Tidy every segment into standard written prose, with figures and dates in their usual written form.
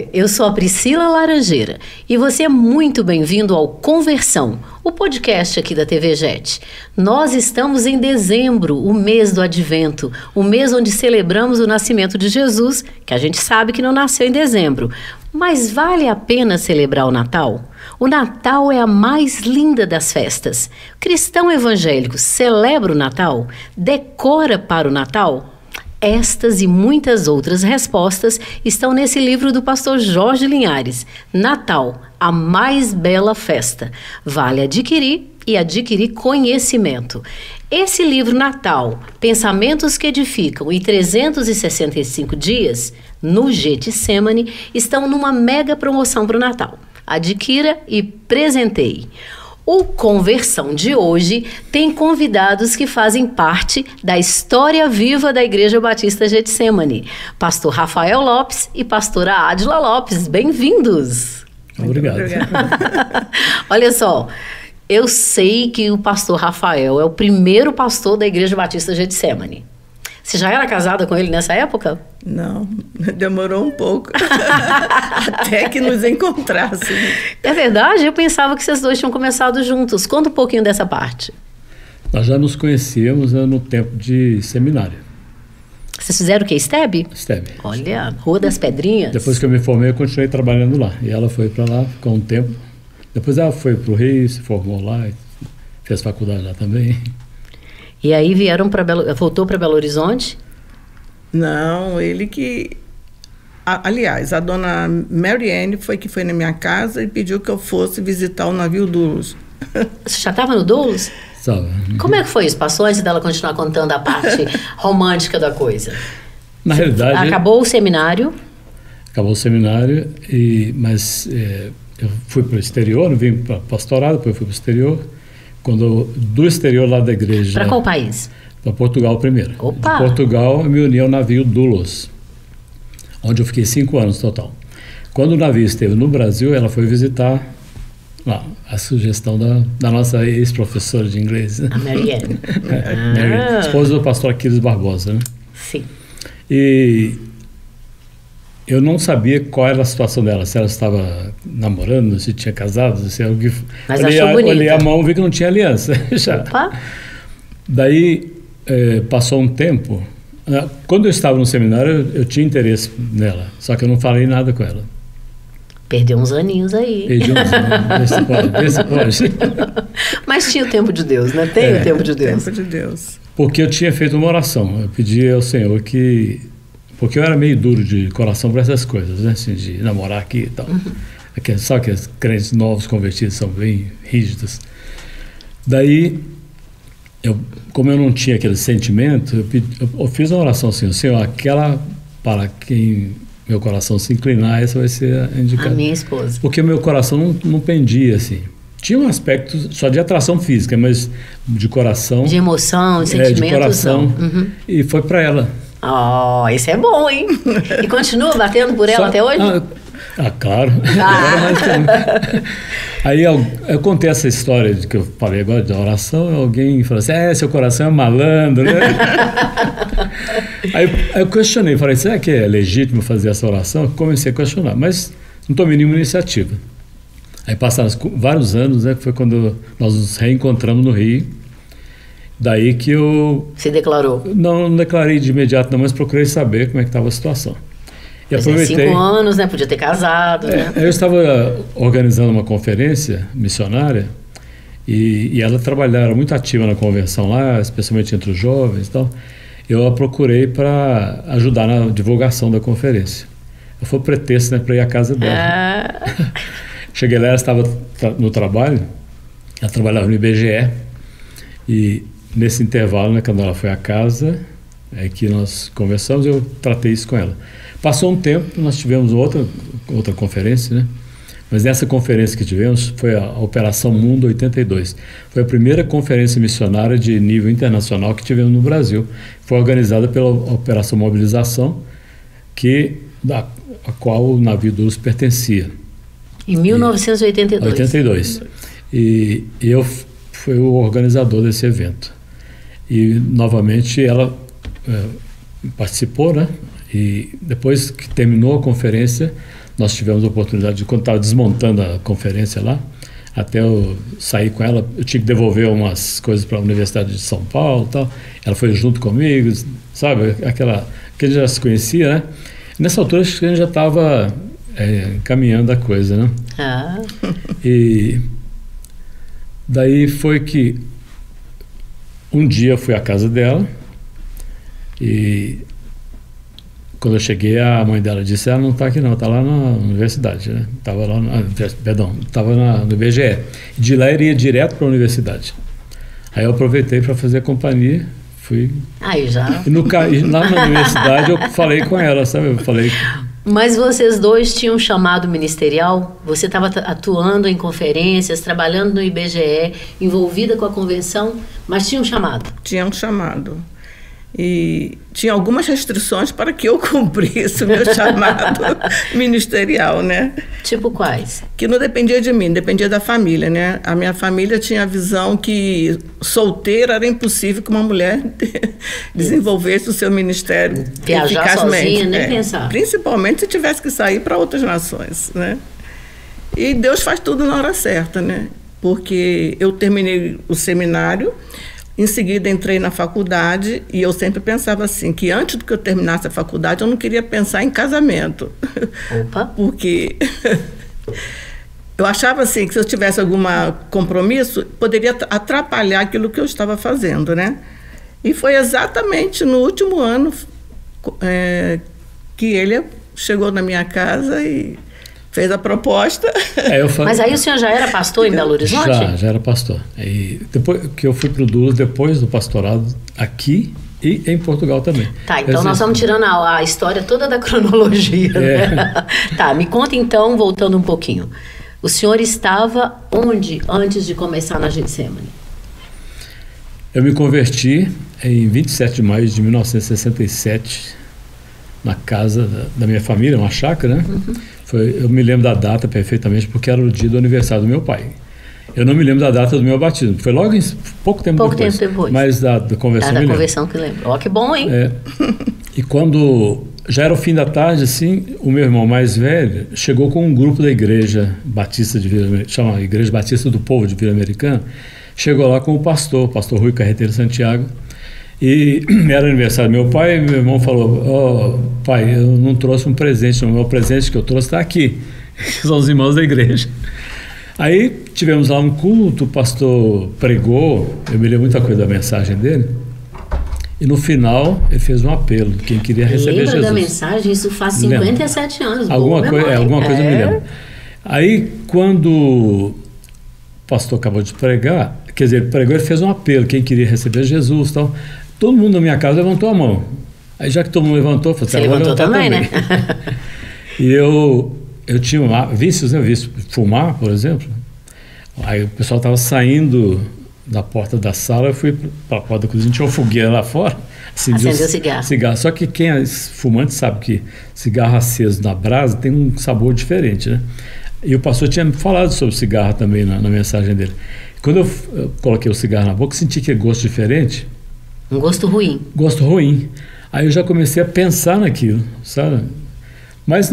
Oi, eu sou a Priscila Laranjeira e você é muito bem-vindo ao Conversão, o podcast aqui da TV Jet. Nós estamos em dezembro, o mês do Advento, o mês onde celebramos o nascimento de Jesus, que a gente sabe que não nasceu em dezembro. Mas vale a pena celebrar o Natal? O Natal é a mais linda das festas. O cristão evangélico celebra o Natal? Decora para o Natal? Estas e muitas outras respostas estão nesse livro do pastor Jorge Linhares, Natal, a mais bela festa. Vale adquirir e adquirir conhecimento. Esse livro Natal, Pensamentos que Edificam e 365 Dias, no Getsemane, estão numa mega promoção para o Natal. Adquira e presenteie. O Conversão de hoje tem convidados que fazem parte da história viva da Igreja Batista Getsemane. Pastor Rafael Lopes e pastora Adila Lopes, bem-vindos. Obrigado. Olha só, eu sei que o pastor Rafael é o primeiro pastor da Igreja Batista Getsemane. Você já era casada com ele nessa época? Não, demorou um pouco até que nos encontrássemos. É verdade? Eu pensava que vocês dois tinham começado juntos. Conta um pouquinho dessa parte. Nós já nos conhecíamos no tempo de seminário. Vocês fizeram o quê? STEB? STEB. Olha, Rua das Pedrinhas. Depois que eu me formei, eu continuei trabalhando lá. E ela foi para lá, ficou um tempo. Depois ela foi para o Rio, se formou lá, fez faculdade lá também. E aí voltou para Belo Horizonte? Não, ele que... Aliás, a dona Marianne que foi na minha casa e pediu que eu fosse visitar o navio Doulos. Você já estava no Doulos? Estava. Como é que foi isso? Passou antes dela continuar contando a parte romântica da coisa? Na realidade... Acabou o seminário? Acabou o seminário, mas eu fui para o exterior, vim para pastorado, depois fui para o exterior. Do exterior lá da igreja... Para qual país? Para Portugal primeiro. Opa! De Portugal, eu me uni ao navio Doulos, onde eu fiquei 5 anos total. Quando o navio esteve no Brasil, ela foi visitar lá, a sugestão da nossa ex-professora de inglês. A Marianne. Marianne, esposa do pastor Aquiles Barbosa, né? Sim. E eu não sabia qual era a situação dela, se ela estava namorando, se tinha casado, se era o que... Mas achou bonita. Olhei a mão e vi que não tinha aliança. Já. Opa! Daí, passou um tempo. Quando eu estava no seminário, eu tinha interesse nela, só que eu não falei nada com ela. Perdeu uns aninhos aí. Perdi uns anos, vê se pode. Mas tinha o tempo de Deus, né? Tem o tempo de Deus. Tempo de Deus. Porque eu tinha feito uma oração. Eu pedi ao Senhor que... Porque eu era meio duro de coração para essas coisas, né? Assim, de namorar aqui e tal. Sabe que os crentes novos convertidos são bem rígidos. Daí, como eu não tinha aquele sentimento, eu fiz uma oração assim, Senhor, aquela para quem meu coração se inclinar, essa vai ser a indicada. A minha esposa. Porque meu coração não pendia assim. Tinha um aspecto só de atração física, mas de coração. De emoção, de sentimento. De coração. E foi para ela. Oh, isso é bom, hein? E continua batendo por ela até hoje? Claro. Aí eu contei essa história que eu falei agora da oração, alguém falou assim, seu coração é malandro, né? Aí eu questionei, falei, será que é legítimo fazer essa oração? Eu comecei a questionar, mas não tomei nenhuma iniciativa. Aí passaram vários anos, né? Foi quando nós nos reencontramos no Rio. Daí que eu... Você declarou? Não declarei de imediato, não, mas procurei saber como é que estava a situação. E mas aproveitei... 5 anos, né? Podia ter casado, né? Eu estava organizando uma conferência missionária e ela era muito ativa na convenção lá, especialmente entre os jovens e tal. Eu a procurei para ajudar na divulgação da conferência. Foi o pretexto, né, para ir à casa dela. Cheguei lá, ela estava no trabalho, ela trabalhava no IBGE e... Nesse intervalo, né, quando ela foi à casa, que nós conversamos, eu tratei isso com ela. Passou um tempo, nós tivemos outra conferência, né? Mas nessa conferência que tivemos, foi a Operação Mundo 82. Foi a primeira conferência missionária de nível internacional que tivemos no Brasil. Foi organizada pela Operação Mobilização, a qual o navio Doulos pertencia. Em 1982. 82. E eu fui o organizador desse evento. E, novamente, ela participou, né? E depois que terminou a conferência, nós tivemos a oportunidade de, quando estava desmontando a conferência lá, até eu sair com ela, eu tinha que devolver umas coisas para a Universidade de São Paulo e tal. Ela foi junto comigo, sabe? Que a gente já se conhecia, né? Nessa altura, acho que a gente já estava caminhando a coisa, né? Ah. E daí foi que um dia eu fui à casa dela e quando eu cheguei, a mãe dela disse: ela não está aqui não, está lá na universidade, né? Estava lá, estava no IBGE. De lá iria direto para a universidade. Aí eu aproveitei para fazer companhia, fui... Aí já... E lá na universidade eu falei com ela, sabe? Eu falei... Mas vocês dois tinham chamado ministerial? Você estava atuando em conferências, trabalhando no IBGE, envolvida com a convenção, mas tinham chamado? Tinham chamado. E tinha algumas restrições para que eu cumprisse o meu chamado ministerial, né? Tipo quais? Que não dependia de mim, dependia da família, né? A minha família tinha a visão que solteira era impossível que uma mulher desenvolvesse o seu ministério viajar eficazmente. Sozinha, nem pensar. Principalmente se tivesse que sair para outras nações, né? E Deus faz tudo na hora certa, né? Porque eu terminei o seminário, em seguida entrei na faculdade e eu sempre pensava assim, que antes do que eu terminasse a faculdade eu não queria pensar em casamento. Opa! Porque eu achava assim que se eu tivesse algum compromisso, poderia atrapalhar aquilo que eu estava fazendo, né? E foi exatamente no último ano que ele chegou na minha casa e fez a proposta. Mas aí o senhor já era pastor em Belo Horizonte? Já era pastor. E depois que eu fui para o Dulas, depois do pastorado aqui e em Portugal também. Tá, então nós estamos tirando a história toda da cronologia, né? Tá, me conta então, voltando um pouquinho. O senhor estava onde antes de começar na Getsemane? Eu me converti em 27 de maio de 1967, na casa da minha família, uma chácara, né? Eu me lembro da data perfeitamente, porque era o dia do aniversário do meu pai. Eu não me lembro da data do meu batismo, foi logo pouco tempo depois. Mas da conversão da conversão que lembro. Ó, que bom, hein? E quando já era o fim da tarde, assim, o meu irmão mais velho chegou com um grupo da Igreja Batista de Vila Americana, chama Igreja Batista do Povo de Vila Americana, chegou lá com o pastor Rui Carreteiro Santiago, e era aniversário do meu pai, e meu irmão falou: pai, eu não trouxe um presente, o meu presente que eu trouxe está aqui, são os irmãos da igreja. Aí tivemos lá um culto, o pastor pregou, eu me lembro muita coisa da mensagem dele, e no final ele fez um apelo, quem queria receber Jesus. Lembra da mensagem? Isso faz 57 anos. Alguma coisa eu me lembro. Aí quando o pastor acabou de pregar, quer dizer, ele pregou, ele fez um apelo, quem queria receber Jesus e tal. Todo mundo na minha casa levantou a mão. Aí já que todo mundo levantou, eu falei: você levantou também, né? E eu tinha vícios, né? Vício fumar, por exemplo. Aí o pessoal estava saindo da porta da sala, eu fui para a porta da cozinha, tinha uma fogueira lá fora. Acendeu cigarro. Só que quem é fumante sabe que cigarro aceso na brasa tem um sabor diferente, né? E o pastor tinha me falado sobre cigarro também na mensagem dele. Quando eu coloquei o cigarro na boca, senti aquele gosto diferente. Um gosto ruim. Gosto ruim. Aí eu já comecei a pensar naquilo, sabe? Mas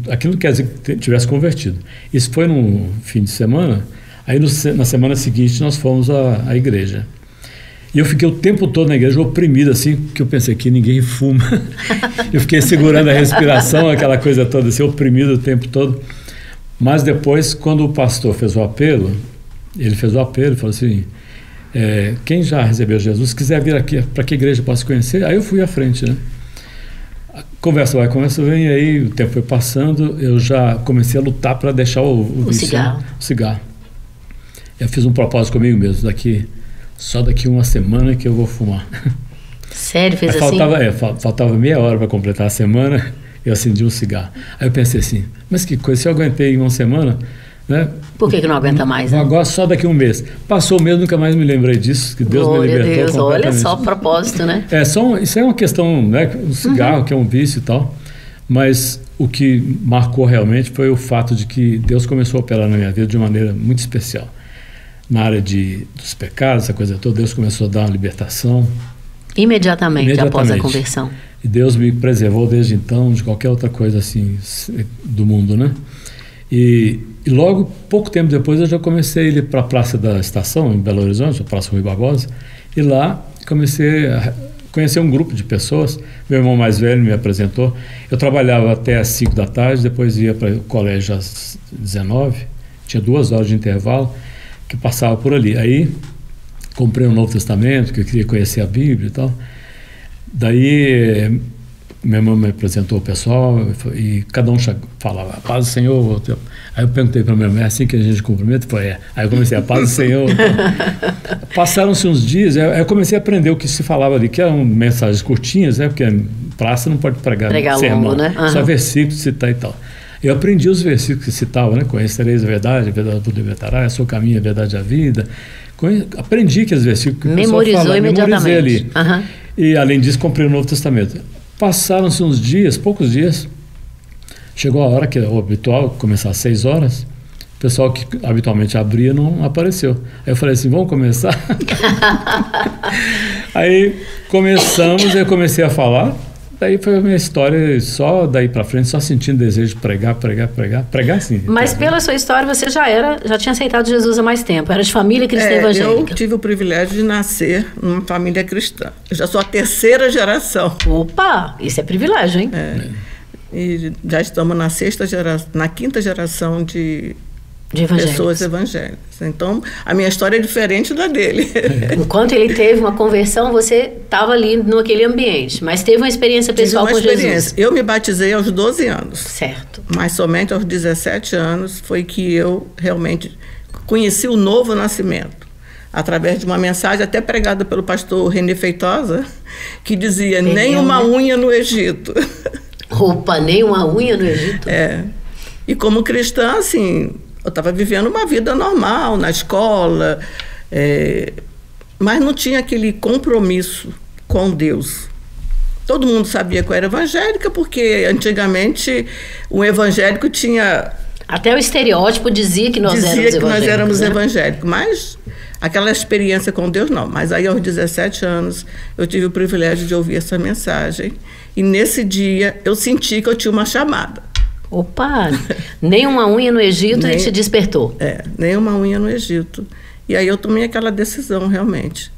aquilo não quer dizer que tivesse convertido. Isso foi num fim de semana. Aí na semana seguinte nós fomos à igreja. E eu fiquei o tempo todo na igreja oprimido, assim, porque eu pensei que ninguém fuma. Eu fiquei segurando a respiração, aquela coisa toda, assim, oprimido o tempo todo. Mas depois, quando o pastor fez o apelo, ele falou assim: quem já recebeu Jesus, se quiser vir aqui para que a igreja possa conhecer, aí eu fui à frente, né? Conversa vai, conversa vem, aí o tempo foi passando, eu já comecei a lutar para deixar o cigarro. Eu fiz um propósito comigo mesmo, só daqui uma semana que eu vou fumar. Sério, fez assim? Faltava meia hora para completar a semana, eu acendi um cigarro. Aí eu pensei assim: mas que coisa, se eu aguentei em uma semana, né? Por que não aguenta mais? Né? Agora só daqui um mês. Passou o mês, nunca mais me lembrei disso, que Deus me libertou completamente. Olha só o propósito, né? Isso é uma questão, né? O cigarro, que é um vício e tal, mas o que marcou realmente foi o fato de que Deus começou a operar na minha vida de uma maneira muito especial. Na área dos pecados, essa coisa toda, Deus começou a dar uma libertação. Imediatamente após a conversão. E Deus me preservou desde então de qualquer outra coisa assim do mundo, né? E logo, pouco tempo depois, eu já comecei a ir para a Praça da Estação, em Belo Horizonte, a Praça Rui Barbosa, e lá comecei a conhecer um grupo de pessoas. Meu irmão mais velho me apresentou. Eu trabalhava até às 5 da tarde, depois ia para o colégio às 19, tinha 2 horas de intervalo, que passava por ali. Aí comprei um Novo Testamento, que eu queria conhecer a Bíblia e tal. Daí meu irmão me apresentou o pessoal e cada um falava, paz do Senhor. Aí eu perguntei para meu irmão, é assim que a gente cumprimenta? Foi, é. Aí eu comecei, a paz do Senhor. Passaram-se uns dias, aí eu comecei a aprender o que se falava ali, que eram mensagens curtinhas, né? Porque praça não pode pregar sermão, longo, né? Só versículos, citar e tal. Eu aprendi os versículos que citavam, né? Conhecereis a verdade tudo libertará, eu sou o caminho, a verdade e a vida. Aprendi aqueles versículos que o pessoal fala, memorizei ali. E além disso, comprei o Novo Testamento. Passaram-se uns dias, poucos dias, chegou a hora que é o habitual, começar às 6 horas, o pessoal que habitualmente abria não apareceu. Aí eu falei assim, vamos começar? Aí começamos, eu comecei a falar, daí foi a minha história, só daí para frente, só sentindo desejo de pregar sim. Mas pela sua história, você já tinha aceitado Jesus há mais tempo, era de família cristã evangélica. Eu tive o privilégio de nascer numa família cristã. Eu já sou a 3ª geração. Opa, isso é privilégio, hein? E já estamos na 5ª geração de pessoas evangélicas. Então, a minha história é diferente da dele. Enquanto ele teve uma conversão, você estava ali naquele ambiente, mas teve uma experiência pessoal com Jesus. Eu me batizei aos 12 anos. Certo. Mas somente aos 17 anos foi que eu realmente conheci o novo nascimento, através de uma mensagem até pregada pelo pastor René Feitosa, que dizia, nem uma unha no Egito. Opa, nem uma unha no Egito? E como cristã, assim, eu estava vivendo uma vida normal, na escola, mas não tinha aquele compromisso com Deus. Todo mundo sabia que eu era evangélica, porque antigamente o evangélico tinha... Até o estereótipo dizia que nós éramos evangélicos, mas aquela experiência com Deus não. Mas aí aos 17 anos eu tive o privilégio de ouvir essa mensagem e nesse dia eu senti que eu tinha uma chamada. Opa, nem uma unha no Egito e te despertou. Nem uma unha no Egito. E aí eu tomei aquela decisão realmente.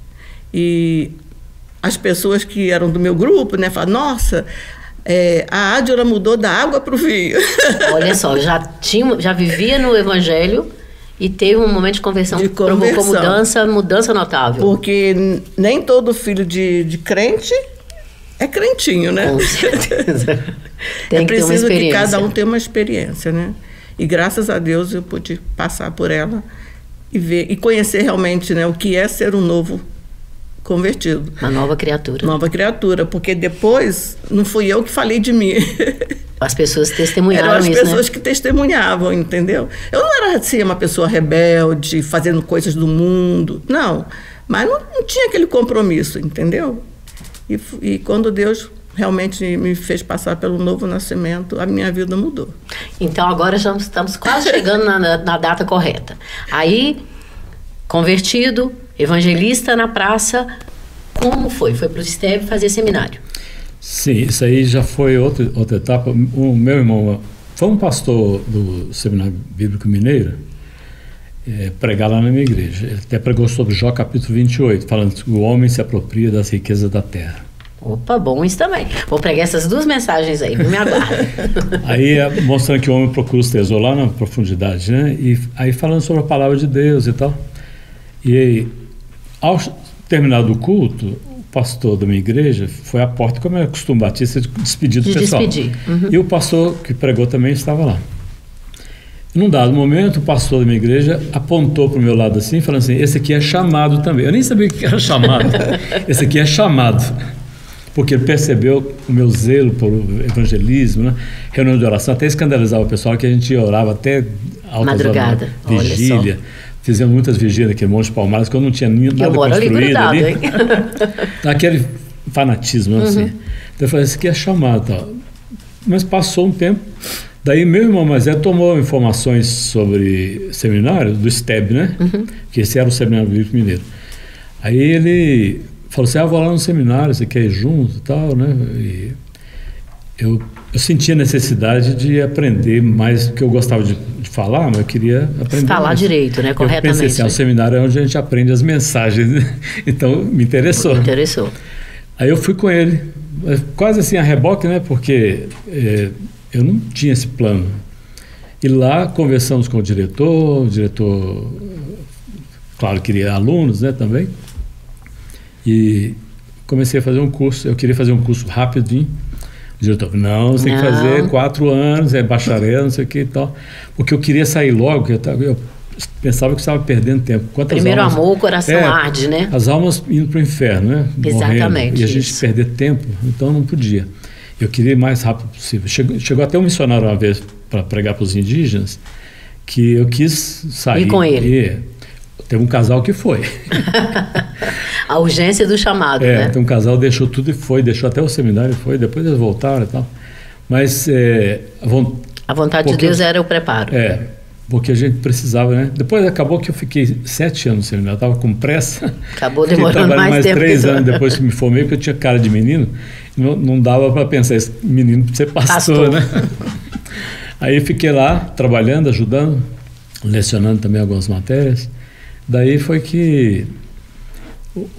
E as pessoas que eram do meu grupo, né, falaram, nossa... a Ádila mudou da água para o vinho. Olha só, já vivia no Evangelho e teve um momento de conversão que provocou mudança notável. Porque nem todo filho de crente é crentinho, né? Com certeza. Tem que ter uma experiência. É preciso que cada um tenha uma experiência, né? E graças a Deus eu pude passar por ela e ver e conhecer realmente, né, o que é ser um novo convertido. Uma nova criatura. Nova criatura, porque depois não fui eu que falei de mim. As pessoas testemunharam isso, né? Eram as pessoas que testemunhavam, entendeu? Eu não era assim uma pessoa rebelde, fazendo coisas do mundo, não. Mas não tinha aquele compromisso, entendeu? E quando Deus realmente me fez passar pelo novo nascimento, a minha vida mudou. Então agora já estamos quase chegando na data correta. Aí, convertido, evangelista na praça, como foi? Foi para o STEB fazer seminário? Sim, isso aí já foi outra etapa. O meu irmão foi um pastor do Seminário Bíblico Mineiro, pregar lá na minha igreja. Ele até pregou sobre Jó capítulo 28, falando que o homem se apropria das riquezas da terra. Opa, bom isso também. Vou pregar essas 2 mensagens aí, me aguarda. Aí mostrando que o homem procura os tesouros lá na profundidade, né? E aí falando sobre a palavra de Deus e tal. E aí, ao terminar do culto, o pastor da minha igreja foi à porta, como é costume batista, de despedir do pessoal. Uhum. E o pastor que pregou também estava lá. Num dado momento, o pastor da minha igreja apontou para o meu lado assim, falando assim, esse aqui é chamado também. Eu nem sabia o que era chamado. Esse aqui é chamado. Porque ele percebeu o meu zelo pelo evangelismo, né? Reunião de oração, até escandalizava o pessoal, que a gente orava até altas madrugada, horas, vigília. Fizemos muitas vigílias naquele Monte Palmares, que eu não tinha nada construído ali. Aquele fanatismo, assim. Então eu falei, esse aqui é chamado. Tal. Mas passou um tempo, daí meu irmão mais velho tomou informações sobre seminário do STEB, né? Que esse era o Seminário Bíblico Mineiro. Aí ele falou assim, vou lá no seminário, você quer ir junto e tal, né? E eu senti a necessidade de aprender mais, porque eu gostava de falar, mas eu queria aprender falar mais. direito, né? Corretamente. Eu pensei assim, o seminário é onde a gente aprende as mensagens, né? Então me interessou. Me interessou. Aí eu fui com ele, quase assim a reboque, né? Porque eu não tinha esse plano. E lá conversamos com o diretor, claro, queria alunos, né, também. E comecei a fazer um curso, eu queria fazer um curso rapidinho. O diretor falou, não, você tem que fazer 4 anos, é bacharel, não sei o que e tal. Porque eu queria sair logo, eu pensava que estava perdendo tempo. Primeiro amor, o coração arde, né? As almas indo para o inferno, né? Exatamente. Morrendo, e a gente perder tempo, então não podia. Eu queria ir o mais rápido possível. Chegou até um missionário uma vez para pregar para os indígenas, que eu quis sair. E com ele? E teve um casal que foi. A urgência do chamado, né? Então um casal deixou tudo e foi, deixou até o seminário e foi, depois eles voltaram e tal. Mas a vontade de Deus era o preparo. Porque a gente precisava, né? Depois acabou que eu fiquei 7 anos no seminário, eu estava com pressa. Acabou demorando mais tempo. 3 anos depois que me formei, porque eu tinha cara de menino, não dava para pensar, esse menino precisa ser pastor, né? Aí fiquei lá, trabalhando, ajudando, lecionando também algumas matérias. Daí foi que,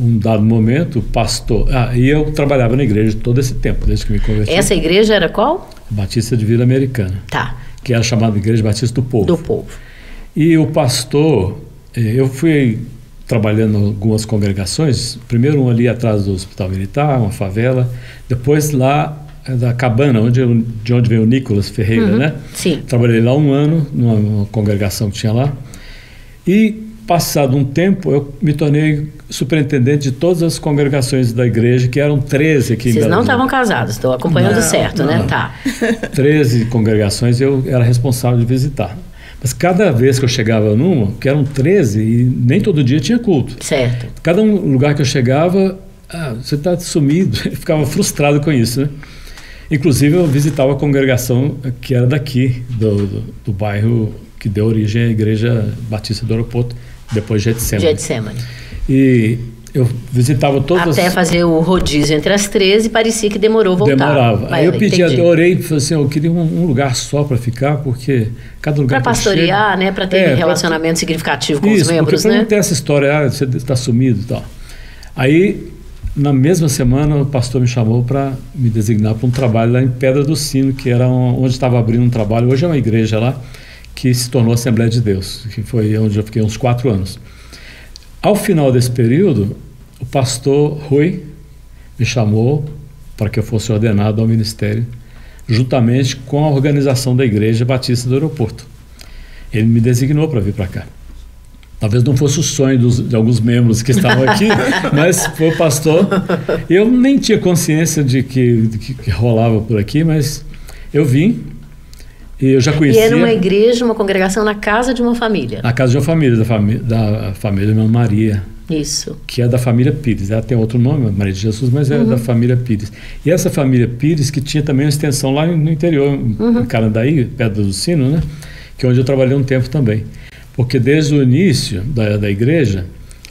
um dado momento, o pastor... e eu trabalhava na igreja todo esse tempo, desde que me converti. Essa igreja era qual? Batista de Vila Americana. Tá. Que era chamada Igreja Batista do Povo. Do Povo. E o pastor, eu fui trabalhando em algumas congregações, primeiro ali atrás do Hospital Militar, uma favela, depois lá da Cabana, de onde veio o Nicolas Ferreira, né? Sim. Trabalhei lá 1 ano, numa congregação que tinha lá, e passado um tempo, eu me tornei superintendente de todas as congregações da igreja, que eram 13 aqui em Belo Horizonte. Vocês não estavam casados, estou acompanhando certo, né? Tá. 13 congregações eu era responsável de visitar. Mas cada vez que eu chegava numa, que eram 13, e nem todo dia tinha culto. Certo. Cada lugar que eu chegava, você está sumido, eu ficava frustrado com isso, né? Inclusive eu visitava a congregação que era daqui, do bairro que deu origem à Igreja Batista do Aeroporto, depois Getsemane. E eu visitava todas até fazer o rodízio entre as 13, parecia que demorou voltar. Demorava. Aí eu orei e falei assim, eu queria um lugar só para ficar, porque cada lugar para pastorear, né, para ter relacionamento significativo com os membros, porque né? Não tem essa história, você está sumido e tal. Aí, na mesma semana, o pastor me chamou para me designar para um trabalho lá em Pedra do Sino, que era onde estava abrindo um trabalho. Hoje é uma igreja lá, que se tornou Assembleia de Deus, que foi onde eu fiquei uns 4 anos. Ao final desse período, o pastor Rui me chamou para que eu fosse ordenado ao ministério, juntamente com a organização da Igreja Batista do Aeroporto. Ele me designou para vir para cá. Talvez não fosse o sonho de alguns membros que estavam aqui, mas foi o pastor. Eu nem tinha consciência de que rolava por aqui, mas eu vim. E eu já conhecia... E era uma igreja, uma congregação na casa de uma família. Na casa de uma família, da família da irmã Maria. Isso. Que é da família Pires. Ela tem outro nome, Maria de Jesus, mas é da família Pires. E essa família Pires, que tinha também uma extensão lá no interior, em Carandaí, perto do Sino, né? Que é onde eu trabalhei um tempo também. Porque desde o início da igreja,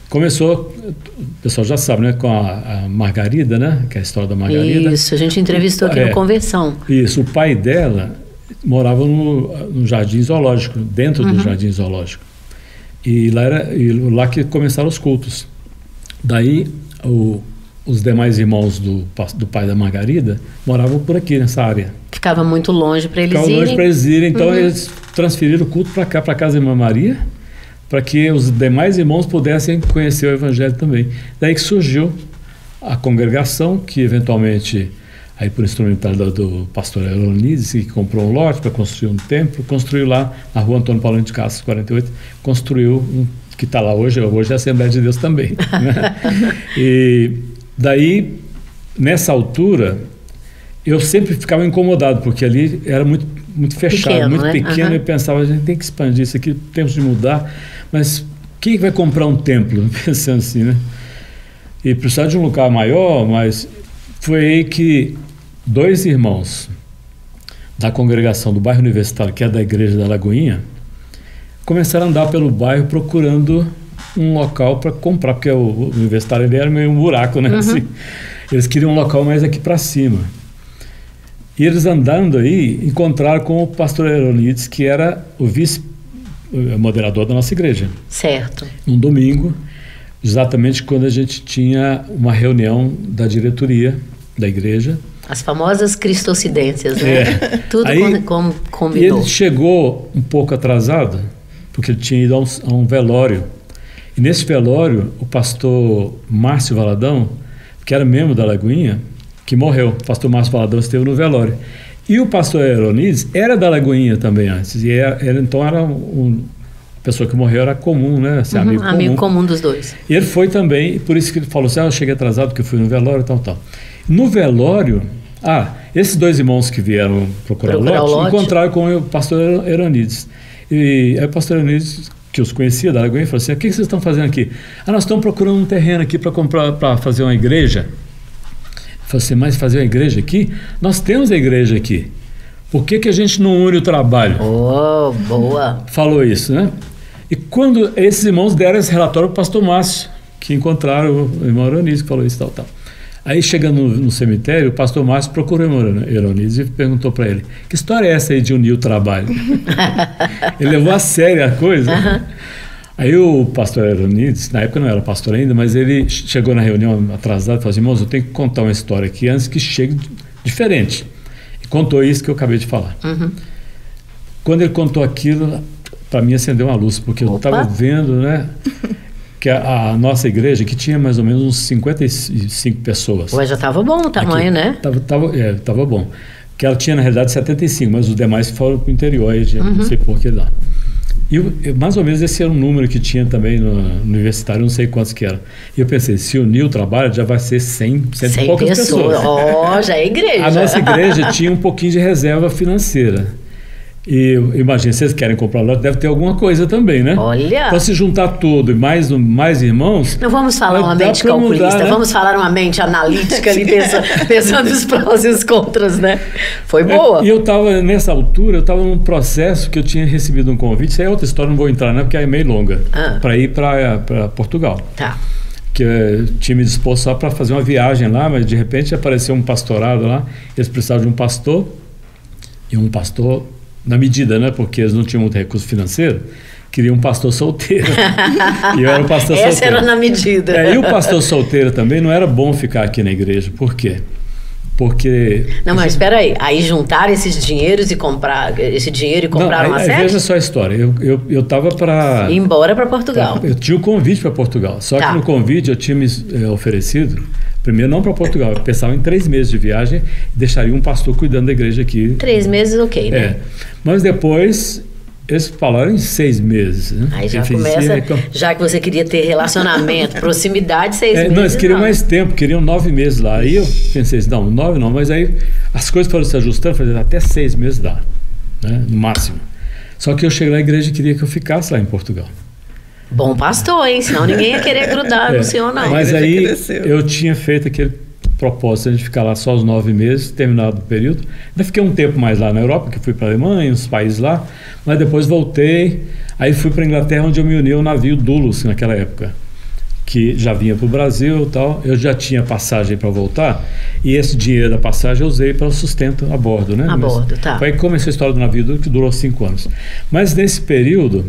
começou, o pessoal já sabe, né? Com a Margarida, né? Que é a história da Margarida. Isso, a gente entrevistou aqui no Conversão. Isso, o pai dela morava no Jardim Zoológico, dentro do Jardim Zoológico. E lá que começaram os cultos. Daí, os demais irmãos do pai da Margarida moravam por aqui, nessa área. Ficava muito longe para eles irem. Ficava longe para eles irem, então eles transferiram o culto para cá, para a casa da irmã Maria, para que os demais irmãos pudessem conhecer o Evangelho também. Daí que surgiu a congregação, que eventualmente... Aí, por instrumental do pastor Elonides, que comprou um lote para construir um templo, construiu lá na rua Antônio Paulino de Castro, 48, construiu que está lá hoje é a Assembleia de Deus também. Né? E daí, nessa altura, eu sempre ficava incomodado, porque ali era muito fechado, pequeno, muito pequeno, e eu pensava, a gente tem que expandir isso aqui, temos de mudar, mas quem vai comprar um templo? Pensando assim, né? E precisava de um lugar maior, mas foi aí que 2 irmãos da congregação do bairro Universitário, que é da igreja da Lagoinha, começaram a andar pelo bairro procurando um local para comprar, porque o universitário ali era meio um buraco, né? Assim, eles queriam um local mais aqui para cima. E eles andando aí, encontraram com o pastor Eronides, que era o vice-moderador da nossa igreja. Certo. Um domingo, exatamente quando a gente tinha uma reunião da diretoria da igreja. As famosas cristocidências, né? Tudo aí, como combinou. E ele chegou um pouco atrasado, porque ele tinha ido a um velório. E nesse velório, o pastor Márcio Valadão, que era membro da Lagoinha, que morreu. O pastor Márcio Valadão esteve no velório. E o pastor Eronides era da Lagoinha também antes. E então era uma pessoa que morreu, era comum, né? Assim, amigo comum dos dois. E ele foi também, por isso que ele falou assim, eu cheguei atrasado porque eu fui no velório e tal. No velório, esses dois irmãos que vieram procurar o lote encontraram com o pastor Eronides. E aí o pastor Eronides, que os conhecia da Lagoinha, falou assim, o que vocês estão fazendo aqui? Nós estamos procurando um terreno aqui para comprar, para fazer uma igreja. Eu falei assim, mas fazer uma igreja aqui? Nós temos a igreja aqui. Por que a gente não une o trabalho? Oh, boa. Falou isso, né? E quando esses irmãos deram esse relatório para o pastor Márcio, que encontraram o irmão Eronides, que falou isso, tal. Aí, chegando no cemitério, o pastor Márcio procurou o irmão Eronides e perguntou para ele, que história é essa aí de unir o trabalho? Ele levou a sério a coisa. Aí o pastor Eronides, na época não era pastor ainda, mas ele chegou na reunião atrasado e falou assim, irmãos, eu tenho que contar uma história aqui antes que chegue diferente. E contou isso que eu acabei de falar. Quando ele contou aquilo, para mim acendeu uma luz, porque eu estava vendo, né, que a nossa igreja, que tinha mais ou menos uns 55 pessoas. Ué, já estava bom o tamanho, né? Estava bom. Que ela tinha, na realidade, 75, mas os demais foram para o interior, aí não sei por que lá. E mais ou menos esse era um número que tinha também no universitário, não sei quantos que eram. E eu pensei, se unir o trabalho, já vai ser 100 e poucas pessoas. Já é igreja. A nossa igreja tinha um pouquinho de reserva financeira. E imagina, vocês querem comprar lote, deve ter alguma coisa também, né? Olha! Então, se juntar tudo e mais irmãos... Não vamos falar uma mente calculista, mudar, né? Vamos falar uma mente analítica ali, pensando nos prós e os contras, né? Foi boa. E eu estava, nessa altura, num processo que eu tinha recebido um convite, isso aí é outra história, não vou entrar, né? Porque é meio longa, para ir para Portugal. Tá. Que eu tinha me disposto só para fazer uma viagem lá, mas de repente apareceu um pastorado lá, eles precisavam de um pastor, e um pastor... na medida, né? Porque eles não tinham muito recurso financeiro, queriam um pastor solteiro. E eu era um pastor solteiro. Essa era na medida. E o pastor solteiro também não era bom ficar aqui na igreja. Por quê? Porque... Não, mas espera aí. Aí juntaram esses dinheiros e compraram uma sede? Veja só a história. Eu estava para... Ir embora para Portugal. Eu tinha o convite para Portugal. Só que no convite eu tinha me oferecido... Primeiro, não para Portugal. Eu pensava em 3 meses de viagem e deixaria um pastor cuidando da igreja aqui. 3 meses, ok, né? Mas depois, eles falaram em 6 meses. Né? Aí já começa, já que você queria ter relacionamento, proximidade, 6 meses. Não, eles queriam mais tempo, queriam 9 meses lá. Aí eu pensei assim, não, 9 não, mas aí as coisas foram se ajustando, falei, até 6 meses dá, né? No máximo. Só que eu cheguei na igreja e queria que eu ficasse lá em Portugal. Bom pastor, hein? Senão ninguém ia querer grudar no senhor, não. Mas aí eu tinha feito aquele propósito de ficar lá só os 9 meses, terminado o período. Ainda fiquei um tempo mais lá na Europa, que fui para a Alemanha, uns países lá, mas depois voltei, aí fui para a Inglaterra, onde eu me uni ao navio Dulus, naquela época, que já vinha para o Brasil e tal. Eu já tinha passagem para voltar, e esse dinheiro da passagem eu usei para o sustento a bordo, né? Tá. Aí começou a história do navio Dulus, que durou 5 anos. Mas nesse período,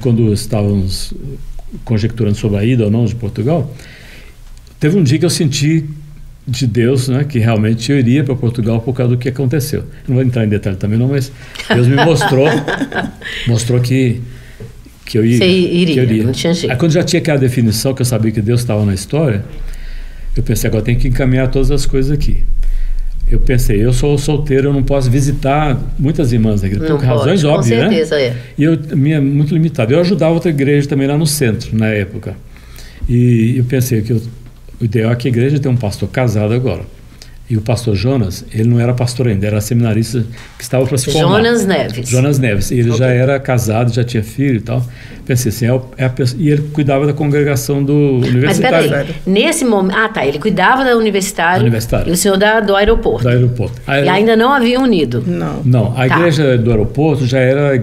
quando estávamos conjecturando sobre a ida ou não de Portugal, teve um dia que eu senti de Deus, né, que realmente eu iria para Portugal por causa do que aconteceu. Não vou entrar em detalhe também não, mas Deus me mostrou que eu iria. Você iria, não tinha jeito. Aí quando já tinha aquela definição, que eu sabia que Deus estava na história, eu pensei, agora tem que encaminhar todas as coisas aqui. Eu pensei, eu sou solteiro, eu não posso visitar muitas irmãs aqui, por razões óbvias, né? Com certeza, E eu muito limitado. Eu ajudava outra igreja também lá no centro, na época. E eu pensei que o ideal é que a igreja tenha um pastor casado agora. E o pastor Jonas, ele não era pastor ainda, era seminarista que estava para se formar. Jonas Neves. Jonas Neves. E ele já era casado, já tinha filho e tal. Pensei assim, e ele cuidava da congregação do universitário. Mas peraí, nesse momento... Ah, tá, ele cuidava da universitário. E o senhor do aeroporto. Do aeroporto. E ainda não havia unido. Não, a igreja do aeroporto já era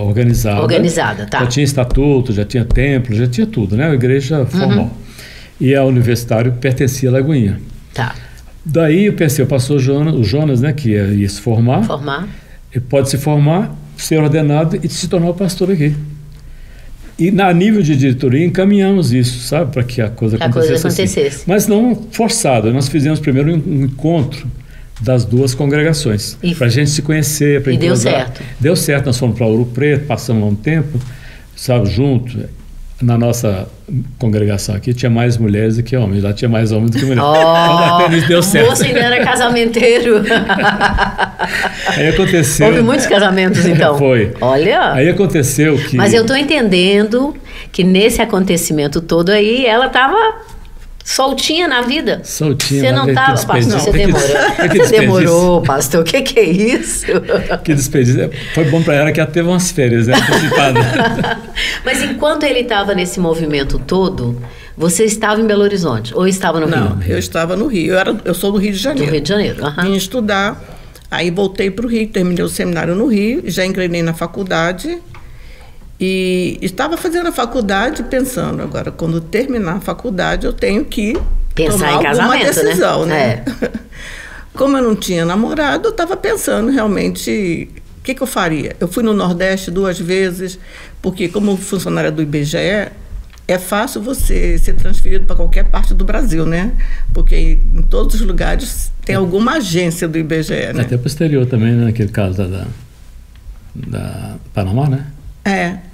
organizada. Organizada, tá. Já tinha estatuto, já tinha templo, já tinha tudo, né? A igreja formal. E a universitário pertencia à Lagoinha. Tá. Daí eu pensei, o pastor Jonas, o Jonas, né, que ia se formar. Ele pode se formar, ser ordenado e se tornar o pastor aqui. E na nível de diretoria encaminhamos isso, sabe, para que a coisa acontecesse. Assim. Mas não forçado. Nós fizemos primeiro um encontro das duas congregações, para a gente se conhecer, para deu certo. Deu certo, nós fomos para Ouro Preto, passamos lá um tempo, sabe, junto. Na nossa congregação aqui tinha mais mulheres do que homens, lá tinha mais homens do que mulheres. Então, deu certo. Você ainda era casamenteiro. Aí aconteceu... Houve muitos casamentos, então. Foi. Olha. Aí aconteceu que... Mas eu estou entendendo que nesse acontecimento todo aí, ela estava soltinha na vida. Soltinha. Você não estava, pastor, você demorou. Você demorou, pastor. O que é isso? Que desperdício. Foi bom para ela que ela teve umas férias, né? Mas enquanto ele estava nesse movimento todo, você estava em Belo Horizonte ou estava no Rio? Não, eu estava no Rio. Eu sou do Rio de Janeiro. Do Rio de Janeiro, Vim estudar, aí voltei para o Rio, terminei o seminário no Rio, já engrenei na faculdade. E estava fazendo a faculdade pensando, agora, quando terminar a faculdade, eu tenho que pensar tomar em alguma casamento, decisão, né? Como eu não tinha namorado, eu estava pensando realmente o que eu faria. Eu fui no Nordeste 2 vezes, porque como funcionária do IBGE, é fácil você ser transferido para qualquer parte do Brasil, né? Porque em todos os lugares tem alguma agência do IBGE, né? Até para o exterior também, né? Naquele caso da Panamá, né?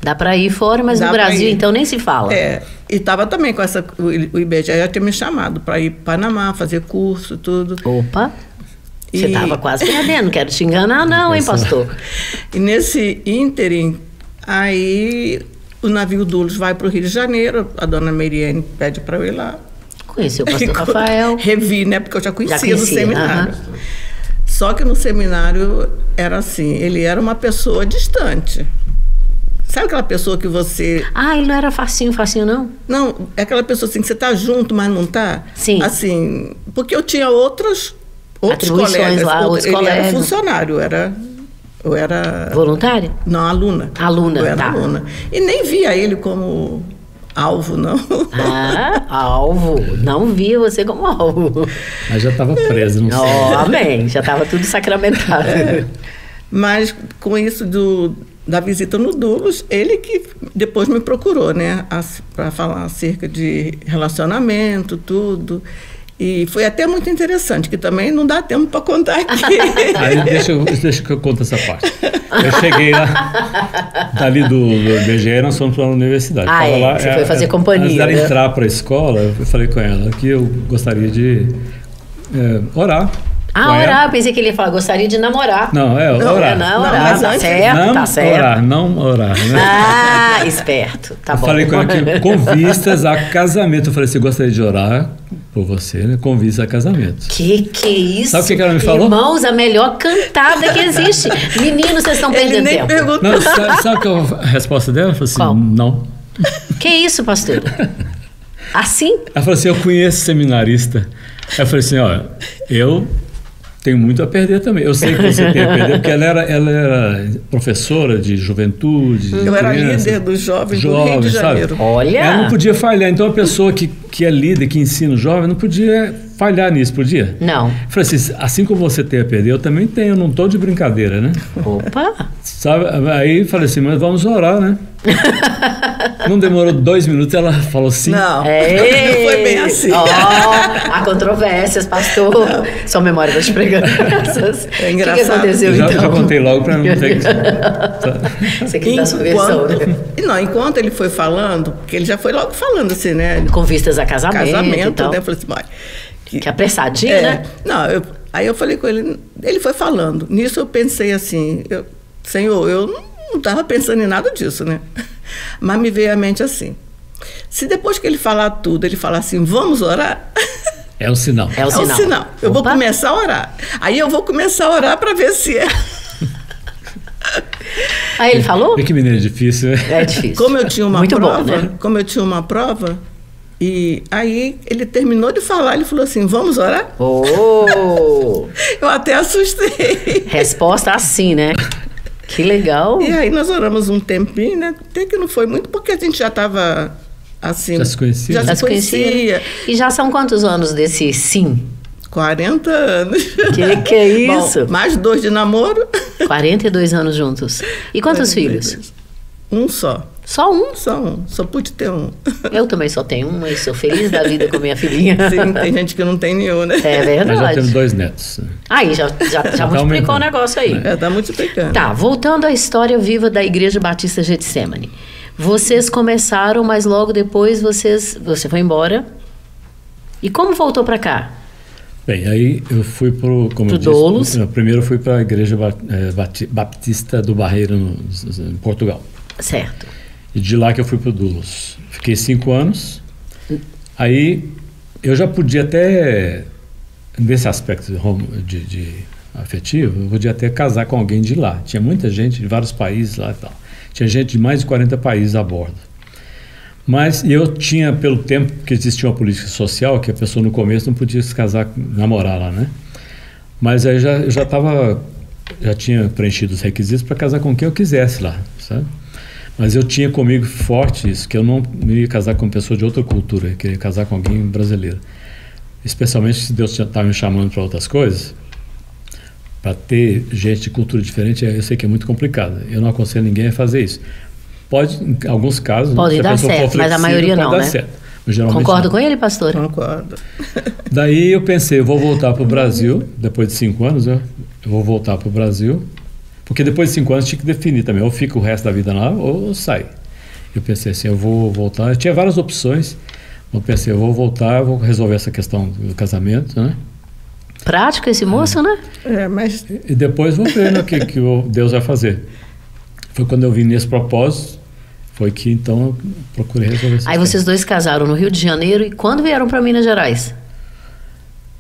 Dá para ir fora, mas no Brasil então nem se fala. E estava também com o IBGE já tinha me chamado para ir para Panamá, fazer curso, tudo. Opa! Você estava quase perdendo, não quero te enganar não, hein, pastor? E nesse ínterim, aí o navio Dulos vai para o Rio de Janeiro, a dona Meriene pede para eu ir lá. Conheci o pastor Rafael. Revi, né, porque eu já conhecia do seminário. Só que no seminário era assim, ele era uma pessoa distante. Sabe aquela pessoa que você... ele não era facinho, não? Não, é aquela pessoa assim que você tá junto, mas não tá. Sim. Assim, porque eu tinha outros colegas. Lá, outros colegas. Era funcionário, eu era... Voluntária? Não, aluna. Aluna, eu era aluna. E nem via ele como alvo, não. Alvo. Não via você como alvo. Mas já estava preso, não sei. Amém. Já estava tudo sacramentado. Mas com isso da visita no Dulos, ele que depois me procurou, né, para falar acerca de relacionamento, tudo. E foi até muito interessante, que também não dá tempo para contar aqui. Aí deixa que eu conto essa parte. Eu cheguei lá, dali do IBGE, nós fomos para a universidade. Lá, você foi fazer companhia. Antes dela entrar para a escola, eu falei com ela que eu gostaria de orar. Orar, eu pensei que ele ia falar, gostaria de namorar. Não, orar. Não, orar, tá certo, tá certo. Não orar, né? Esperto, tá bom. Eu falei com ela com vistas a casamento. Eu falei assim, gostaria de orar por você, né? Com vistas a casamento. Que é isso? Sabe o que ela me falou? Irmãos, a melhor cantada que existe. Meninos, vocês estão perdendo tempo. Não, sabe qual a resposta dela? Eu falei assim, qual? Não. Que isso, pastor? Assim? Ela falou assim, eu conheço seminarista. Eu falei assim, olha, eu tenho muito a perder também. Eu sei que você tem a perder, porque ela era professora de juventude. Eu era líder dos jovens do Rio de Janeiro. Sabe? Olha! Ela não podia falhar. Então, a pessoa que é líder, que ensina o jovem, não podia falhar nisso, podia? Não. Eu falei assim como você tem a perder, eu também tenho, eu não estou de brincadeira, né? Opa! Sabe? Aí falei assim, mas vamos orar, né? Não demorou 2 minutos, ela falou sim. Não, não foi bem assim. Há controvérsias, pastor. Sua memória vai te pregando. É engraçado. O que aconteceu, então? Já contei logo para não ter que... Você quer dar sua versão, né? Não, enquanto ele foi falando, porque ele já foi logo falando assim, né? Com vistas a casamento e tal. Né? Eu falei assim, que apressadinho, né? Não, aí eu falei com ele foi falando. Nisso eu pensei assim, Senhor, eu não estava pensando em nada disso, né? Mas me veio à mente assim, se depois que ele falar tudo, ele falar assim, vamos orar? É o sinal. É o sinal. É o sinal. Eu vou começar a orar. Aí eu vou começar a orar para ver se é. Aí ele falou? Vê que menino é difícil, né? É difícil. Como eu tinha uma Muito prova, bom, né? como eu tinha uma prova, e aí ele terminou de falar, ele falou assim, vamos orar? Oh! Eu até assustei. Resposta assim, né? Que legal. E aí nós oramos um tempinho, né? Até que não foi muito, porque a gente já estava assim... Já se conhecia. Já Já se conhecia. E já são quantos anos desse sim? 40 anos. Que é isso? Bom, mais 2 de namoro. 42 anos juntos. E quantos 42. filhos? Um só. Só um? Só um. Só pude ter um. Eu também só tenho um, mas sou feliz da vida com minha filhinha. Sim, tem gente que não tem nenhum, né? É Nós já verdade. temos 2 netos. Aí, já multiplicou aumentando. o negócio aí. É, tá multiplicando. Tá, voltando à história viva da Igreja Batista Getsemane. Vocês começaram, mas logo depois você foi embora. E como voltou para cá? Bem, aí eu fui como eu Doulos. disse, primeiro eu fui para a Igreja Batista do Barreiro, em Portugal. Certo. E de lá que eu fui para o Doulos. Fiquei 5 anos. Aí eu já podia até, nesse aspecto de afetivo, eu podia até casar com alguém de lá. Tinha muita gente de vários países lá e tal. Tinha gente de mais de 40 países a bordo. Mas eu tinha, pelo tempo que existia uma política social, que a pessoa no começo não podia se casar, namorar lá, né? Mas aí já tinha preenchido os requisitos para casar com quem eu quisesse lá, sabe? Mas eu tinha comigo forte isso, que eu não ia casar com uma pessoa de outra cultura, eu queria casar com alguém brasileiro. Especialmente se Deus estava me chamando para outras coisas, para ter gente de cultura diferente, eu sei que é muito complicado. Eu não aconselho ninguém a fazer isso. Pode, em alguns casos... Pode dar certo, mas a maioria não, né? Certo, mas geralmente Concordo não. com ele, pastor? Concordo. Daí eu pensei, eu vou voltar para o Brasil, depois de 5 anos, eu vou voltar para o Brasil, porque depois de 5 anos tinha que definir também, ou fico o resto da vida lá, ou sai. Eu pensei assim, eu vou voltar, eu tinha várias opções, eu pensei, eu vou voltar, vou resolver essa questão do casamento, né? Prático esse moço, né? É, mas E depois vou ver o que Deus vai fazer. Foi quando eu vim nesse propósito, foi que então eu procurei resolver isso. Aí vocês dois casaram no Rio de Janeiro e quando vieram para Minas Gerais?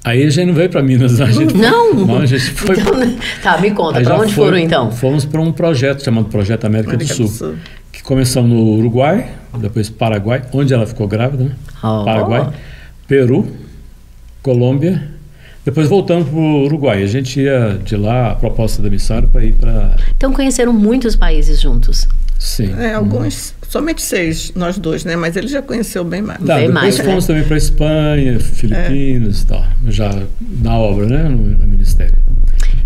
Aí a gente não veio para Minas, a gente Não? a gente foi. Então, tá, me conta, Aí para já onde foram então? Fomos para um projeto chamado Projeto América do Sul, que começamos no Uruguai, depois Paraguai, onde ela ficou grávida, né? Oh. Paraguai, Peru, Colômbia, depois voltamos para o Uruguai. A gente ia de lá, a proposta da missão era para ir para... Então conheceram muitos países juntos. Sim. alguns, somente 6, nós dois, né? Mas ele já conheceu bem mais. Tá, Bem depois mais, fomos também para Espanha, Filipinas e tal, já na obra, né? No ministério.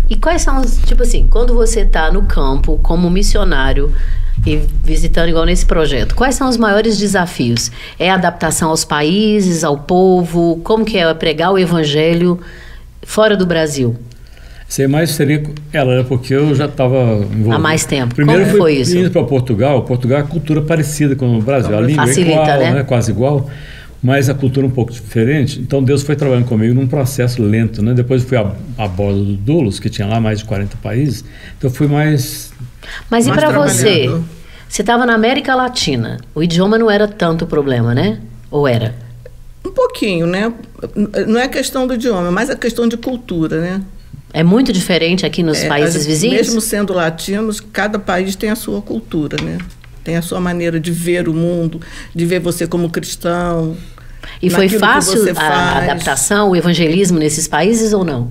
E quais são os, tipo assim, quando você está no campo como missionário e visitando igual nesse projeto, quais são os maiores desafios? É a adaptação aos países, ao povo? Como que é pregar o evangelho fora do Brasil? Sei mais seria ela, porque eu já estava envolvido. Há mais tempo. Primeiro Como foi isso? Indo para Portugal. Portugal é a cultura parecida com o Brasil. A língua Facilita, é igual, né? Quase igual, mas a cultura um pouco diferente. Então Deus foi trabalhando comigo num processo lento, né? Depois eu fui a bordo do Doulos, que tinha lá mais de 40 países. Então eu fui mais... Mas e Mais para você? trabalhado. Você estava na América Latina. O idioma não era tanto problema, né? Ou era? Um pouquinho, né? Não é questão do idioma, mas a questão de cultura, né? É muito diferente aqui nos países vizinhos? Mesmo sendo latinos, cada país tem a sua cultura, né? Tem a sua maneira de ver o mundo, de ver você como cristão. E foi naquilo que fácil você a faz. adaptação, o evangelismo nesses países ou não?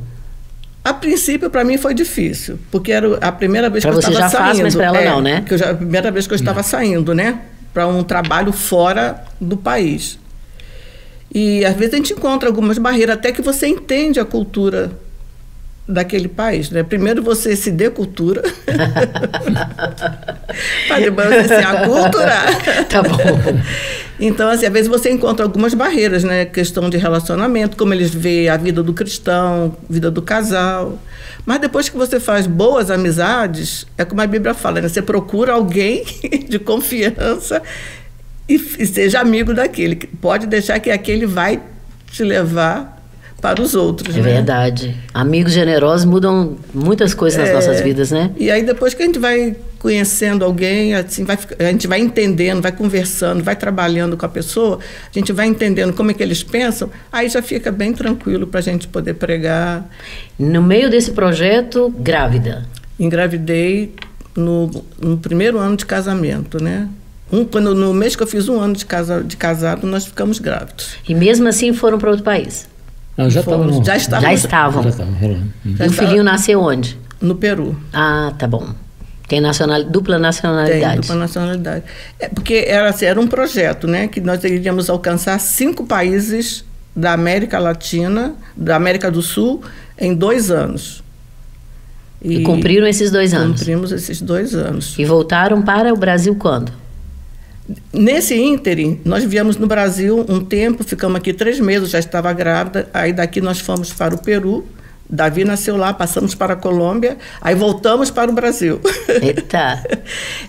A princípio, para mim, foi difícil, porque era a primeira vez Pra que eu você estava já saindo. faz, mas pra ela não, né? A primeira vez que eu estava saindo, né? Para um trabalho fora do país. E, às vezes, a gente encontra algumas barreiras, até que você entende a cultura daquele país, né? Primeiro você se decultura, para depois você se aculturar. Tá bom. Então, assim, às vezes você encontra algumas barreiras, né? Questão de relacionamento, como eles veem a vida do cristão, vida do casal. Mas depois que você faz boas amizades, é como a Bíblia fala, né? Você procura alguém de confiança e seja amigo daquele. Pode deixar que aquele vai te levar para os outros. É verdade. Amigos generosos mudam muitas coisas nas nossas vidas, né? E aí depois que a gente vai conhecendo alguém, assim, a gente vai entendendo, vai conversando, vai trabalhando com a pessoa, a gente vai entendendo como é que eles pensam, aí já fica bem tranquilo para a gente poder pregar. No meio desse projeto, grávida. Engravidei no primeiro ano de casamento, né? No mês que eu fiz 1 ano de casado, nós ficamos grávidos. E mesmo assim foram para outro país? Não, já estavam. Já estavam rolando. E o filhinho nasceu onde? No Peru. Ah, tá bom. Tem dupla nacionalidade. Tem dupla nacionalidade. Porque era um projeto, né? Que nós iríamos alcançar 5 países da América Latina, da América do Sul, em 2 anos. E cumpriram esses 2 anos? Cumprimos esses 2 anos. E voltaram para o Brasil quando? Nesse ínterim, nós viemos no Brasil um tempo, ficamos aqui 3 meses, já estava grávida, aí daqui nós fomos para o Peru, Davi nasceu lá, passamos para a Colômbia, aí voltamos para o Brasil. Eita!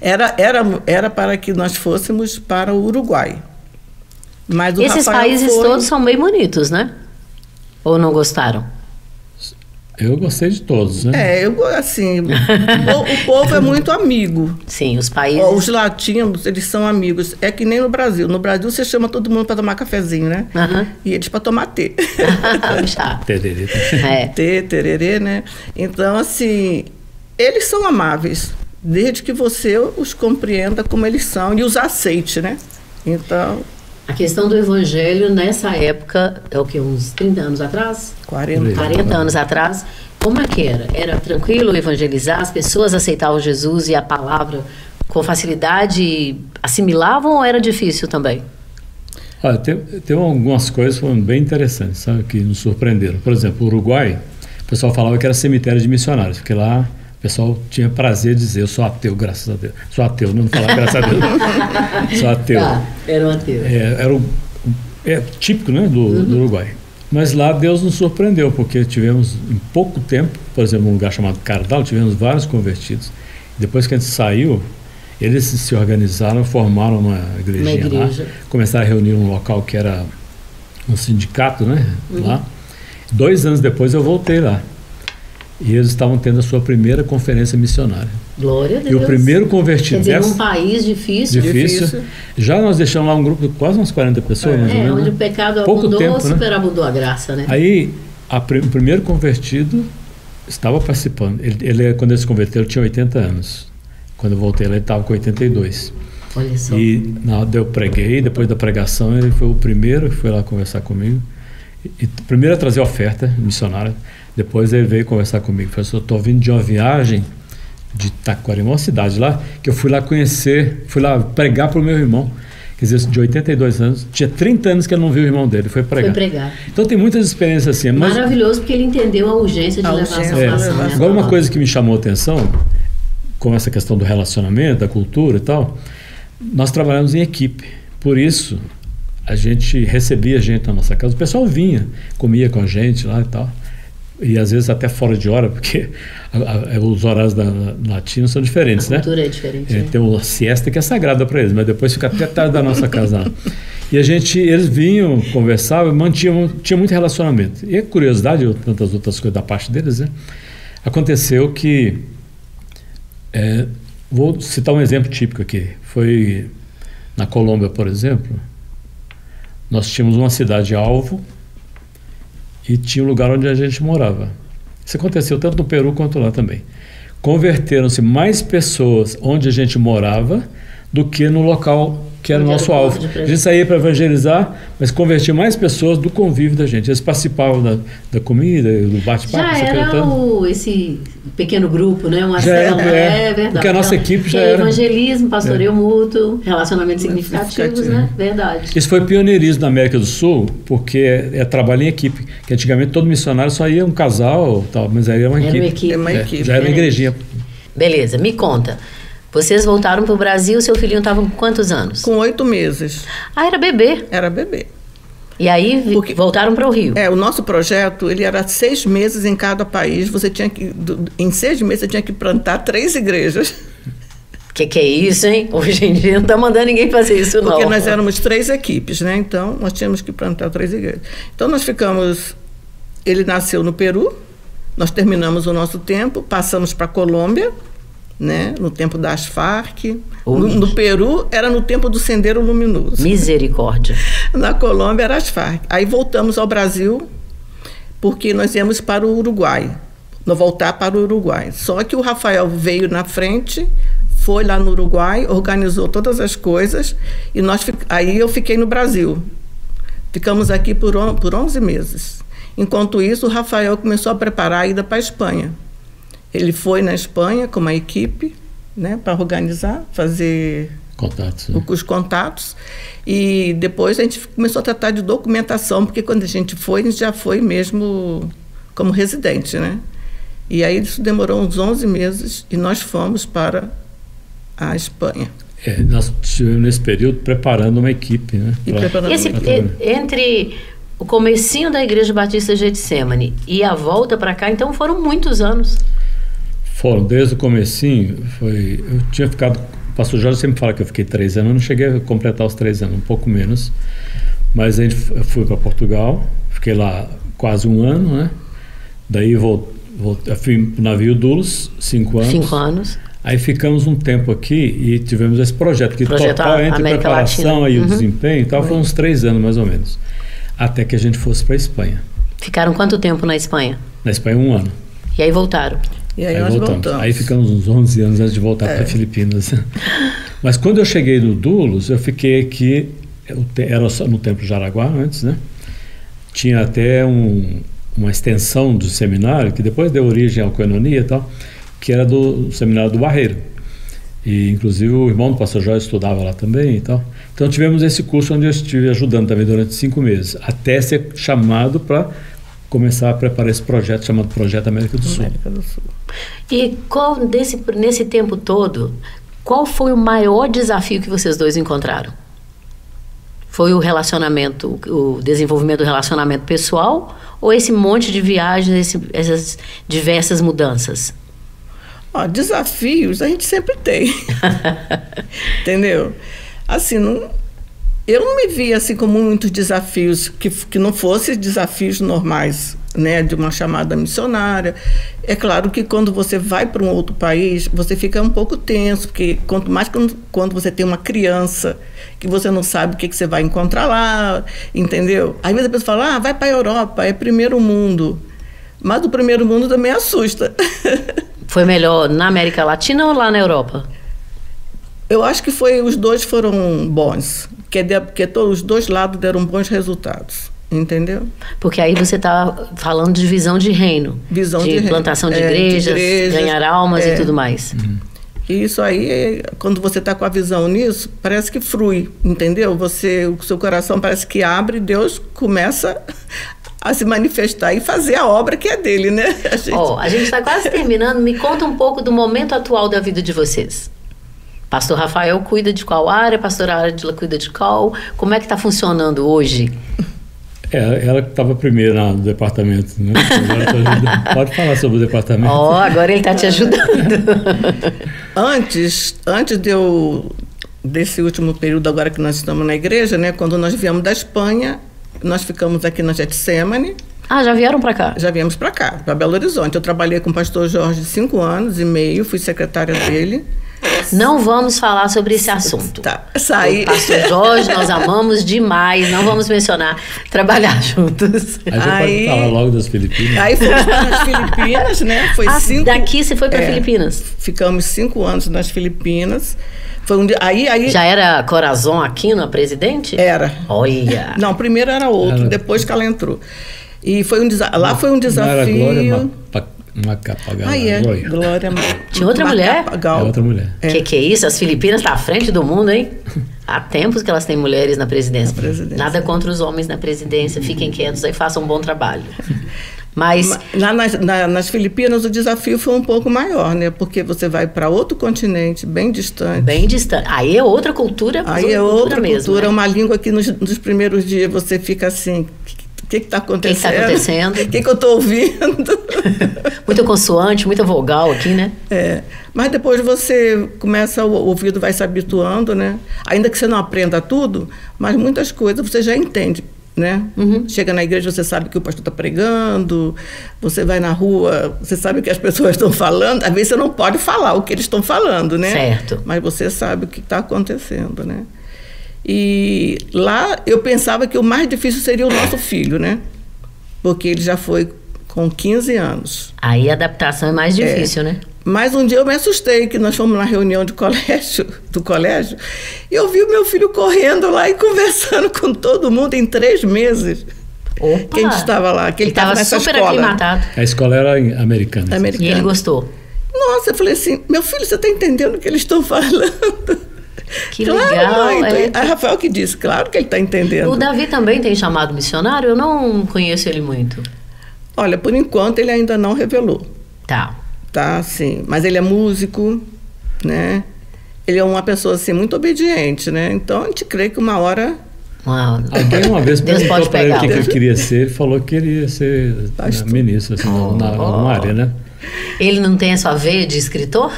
Era para que nós fôssemos para o Uruguai. Mas esses países todos são bem bonitos, né? Ou não gostaram? Eu gostei de todos, né? Assim, o povo é muito amigo. Sim, os países... Os latinos, eles são amigos. É que nem no Brasil. No Brasil, você chama todo mundo para tomar cafezinho, né? E eles para tomar tê. Chá. Tererê. Tê, tererê, né? Então, assim, eles são amáveis. Desde que você os compreenda como eles são e os aceite, né? Então... A questão do evangelho nessa época, é o que, uns 30 anos atrás? 40 anos atrás. Como é que era? Era tranquilo evangelizar? As pessoas aceitavam Jesus e a palavra com facilidade assimilavam ou era difícil também? Olha, tem algumas coisas que foram bem interessantes, sabe, que nos surpreenderam. Por exemplo, o Uruguai, o pessoal falava que era cemitério de missionários, porque lá o pessoal tinha prazer de dizer, eu sou ateu, graças a Deus. Sou ateu, não falar graças a Deus. Sou ateu. Era um ateu. Era típico, né, do Uruguai. Mas lá Deus nos surpreendeu, porque tivemos em pouco tempo, por exemplo, num lugar chamado Cardal, tivemos vários convertidos. Depois que a gente saiu, eles se organizaram, formaram uma igrejinha lá, começaram a reunir um local que era um sindicato, né, lá. 2 anos depois eu voltei lá. E eles estavam tendo a sua primeira conferência missionária. Glória a Deus. E o primeiro convertido... Quer dizer, num país difícil. Já nós deixamos lá um grupo de quase umas 40 pessoas, mais ou menos. Onde o pecado abundou, superabundou a graça, né? Aí, o primeiro convertido estava participando. Quando ele se converteu, ele tinha 80 anos. Quando eu voltei lá, ele estava com 82. Olha só. E na hora eu preguei, depois da pregação, ele foi o primeiro que foi lá conversar comigo. Primeiro a trazer oferta missionária. Depois ele veio conversar comigo. Falou assim, eu estou vindo de uma viagem de Taquari, uma cidade lá, que eu fui lá conhecer, fui lá pregar para o meu irmão. Quer dizer, de 82 anos, tinha 30 anos que ele não viu o irmão dele, foi pregar. Então tem muitas experiências assim. Maravilhoso, porque ele entendeu a urgência de levar a salvação. Agora, uma coisa que me chamou a atenção, com essa questão do relacionamento, da cultura e tal, nós trabalhamos em equipe. Por isso, a gente recebia gente na nossa casa, o pessoal vinha, comia com a gente lá e tal. E às vezes até fora de hora, porque os horários latinos são diferentes, né? A cultura é diferente. Tem uma siesta que é sagrada para eles, mas depois fica até tarde da nossa casa lá. E eles vinham, conversavam, tinha muito relacionamento. E a curiosidade, ou tantas outras coisas da parte deles, né? Aconteceu que, vou citar um exemplo típico aqui, foi na Colômbia, por exemplo, nós tínhamos uma cidade-alvo, e tinha um lugar onde a gente morava. Isso aconteceu tanto no Peru quanto lá também. Converteram-se mais pessoas onde a gente morava do que no local que era o nosso alvo. A gente saía para evangelizar, mas convertia mais pessoas do convívio da gente. Eles participavam da comida, do bate-papo. Já era esse pequeno grupo, né? Uma célula, é verdade. Porque a nossa equipe já era... Evangelismo, pastoreio mútuo, relacionamentos significativos, né? Verdade. Isso foi pioneirismo na América do Sul, porque é trabalho em equipe. Que antigamente todo missionário só ia um casal, tal, mas aí era uma equipe. Já era uma igrejinha. Beleza, me conta. Vocês voltaram para o Brasil, seu filhinho estava com quantos anos? Com 8 meses. Ah, era bebê? Era bebê. E aí voltaram para o Rio? O nosso projeto, ele era 6 meses em cada país. Você tinha que, em 6 meses, você tinha que plantar 3 igrejas. Que é isso, hein? Hoje em dia não está mandando ninguém fazer isso, não. Porque nós éramos 3 equipes, né? Então, nós tínhamos que plantar 3 igrejas. Então, nós ficamos ele nasceu no Peru, nós terminamos o nosso tempo, passamos para a Colômbia, né, no tempo das Farc. No Peru era no tempo do Sendeiro Luminoso. Misericórdia. Na Colômbia era as Farc. Aí voltamos ao Brasil, porque nós íamos para o Uruguai, voltar para o Uruguai. Só que o Rafael veio na frente, foi lá no Uruguai, organizou todas as coisas, e aí eu fiquei no Brasil. Ficamos aqui por 11 meses. Enquanto isso, o Rafael começou a preparar a ida para a Espanha. Ele foi na Espanha com uma equipe, né, para organizar, fazer contatos, né? Os contatos. E depois a gente começou a tratar de documentação, porque quando a gente já foi mesmo como residente, né? E aí isso demorou uns 11 meses e nós fomos para a Espanha. Nós estivemos nesse período preparando uma equipe, né? Entre o comecinho da Igreja Batista Getsemane e a volta para cá, então foram muitos anos. Foram, desde o comecinho, eu tinha ficado, o pastor Jorge sempre fala que eu fiquei 3 anos, eu não cheguei a completar os 3 anos, um pouco menos, mas eu fui para Portugal, fiquei lá quase 1 ano, né? Daí eu fui no navio Dulos, 5 anos. 5 anos. Aí ficamos um tempo aqui e tivemos esse projeto, que total entre a preparação e o desempenho e tal, foi uns 3 anos mais ou menos, até que a gente fosse para a Espanha. Ficaram quanto tempo na Espanha? Na Espanha 1 ano. E aí voltaram? E aí nós voltamos. Aí ficamos uns 11 anos antes de voltar para Filipinas. Mas quando eu cheguei no Dulos, eu fiquei aqui, era só no Templo Jaraguá antes, né? Tinha até uma extensão do seminário, que depois deu origem ao Coenonia e tal, que era do seminário do Barreiro. E inclusive o irmão do pastor Jorge estudava lá também e tal. Então tivemos esse curso onde eu estive ajudando também durante 5 meses, até ser chamado para começar a preparar esse projeto chamado Projeto América do Sul. E nesse tempo todo, qual foi o maior desafio que vocês dois encontraram? Foi o relacionamento, o desenvolvimento do relacionamento pessoal, ou esse monte de viagens, essas diversas mudanças? Desafios a gente sempre tem. Entendeu? Assim, eu não me via assim com muitos desafios que não fossem desafios normais, né, de uma chamada missionária. É claro que quando você vai para um outro país, você fica um pouco tenso, porque quanto mais quando você tem uma criança que você não sabe o que você vai encontrar lá, entendeu? Às vezes a pessoa fala, vai para a Europa, é primeiro mundo. Mas o primeiro mundo também assusta. Foi melhor na América Latina ou lá na Europa? Eu acho que os dois foram bons, porque os dois lados deram bons resultados, entendeu? Porque aí você está falando de visão de reino, de plantação de igrejas, ganhar almas e tudo mais. E isso aí, quando você está com a visão nisso, parece que flui, entendeu? O seu coração parece que abre e Deus começa a se manifestar e fazer a obra que é dele, né? A gente está quase terminando. Me conta um pouco do momento atual da vida de vocês. Pastor Rafael cuida de qual área? Pastora Ardila cuida de qual? Como é que está funcionando hoje? Ela que estava primeiro no departamento, né? Pode falar sobre o departamento. Agora ele está te ajudando. Antes desse último período agora que nós estamos na igreja, né? Quando nós viemos da Espanha, nós ficamos aqui na Getsemane. Já vieram para cá? Já viemos para cá, para Belo Horizonte. Eu trabalhei com o pastor Jorge 5 anos e meio, fui secretária dele. Não vamos falar sobre esse assunto. Saí. O pastor Jorge, nós amamos demais, não vamos mencionar, trabalhar juntos. Aí pode falar logo das Filipinas. Aí fomos para as Filipinas, né? Daqui você foi para Filipinas? Ficamos 5 anos nas Filipinas. Já era Corazon Aquino a presidente? Era. Olha. Não, primeiro era outro, depois que ela entrou. E lá foi um desafio. Não era Glória Macapagal. Glória. Tinha outra mulher? Outra mulher. Que é isso? As Filipinas estão à frente do mundo, hein? Há tempos que elas têm mulheres na presidência. Nada contra os homens na presidência. Fiquem quietos aí, façam um bom trabalho. Mas lá nas Filipinas o desafio foi um pouco maior, né? Porque você vai para outro continente, bem distante. Bem distante. Aí é outra cultura. Aí é outra mesmo, cultura, né? Uma língua que nos primeiros dias você fica assim, o que está acontecendo? O que eu estou ouvindo? Muita consoante, muita vogal aqui, né? Mas depois você começa, o ouvido vai se habituando, né? Ainda que você não aprenda tudo, mas muitas coisas você já entende. né? Chega na igreja, você sabe que o pastor está pregando, você vai na rua, você sabe o que as pessoas estão falando, às vezes você não pode falar o que eles estão falando, né? Certo. Mas você sabe o que está acontecendo, né? E lá eu pensava que o mais difícil seria o nosso filho, né? Porque ele já foi com 15 anos. Aí a adaptação é mais difícil, né? Mas um dia eu me assustei, que nós fomos na reunião do colégio, e eu vi o meu filho correndo lá e conversando com todo mundo em 3 meses. Opa! Que a gente estava lá, que ele estava nessa super escola. aclimatado. A escola era americana. E ele gostou? Nossa, eu falei assim, meu filho, você está entendendo o que eles estão falando? Que claro, legal. Mãe. A Rafael que disse, claro que ele está entendendo. O Davi também tem chamado missionário? Eu não conheço ele muito. Olha, por enquanto ele ainda não revelou. Tá, sim. Mas ele é músico, né? Ele é uma pessoa, assim, muito obediente, né? Então, a gente crê que uma hora... Alguém uma vez perguntou para ele o que ele queria ser. Ele falou que queria ser ministro, assim, numa área, né? Ele não tem a sua veia de escritor?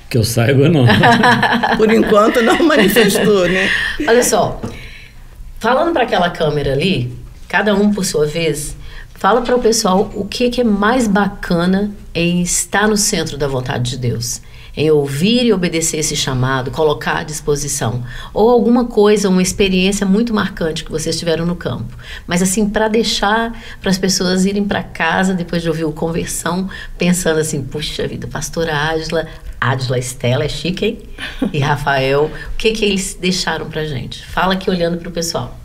Que eu saiba, não. Por enquanto, não manifestou, né? Olha só, falando para aquela câmera ali, cada um por sua vez, fala para o pessoal o que é mais bacana em estar no centro da vontade de Deus. Em ouvir e obedecer esse chamado, colocar à disposição. Ou alguma coisa, uma experiência muito marcante que vocês tiveram no campo. Mas assim, para deixar para as pessoas irem para casa, depois de ouvir o Conversão, pensando assim, puxa vida, pastora Ádila Estela, é chique, hein? E Rafael, o que eles deixaram para gente? Fala aqui olhando para o pessoal.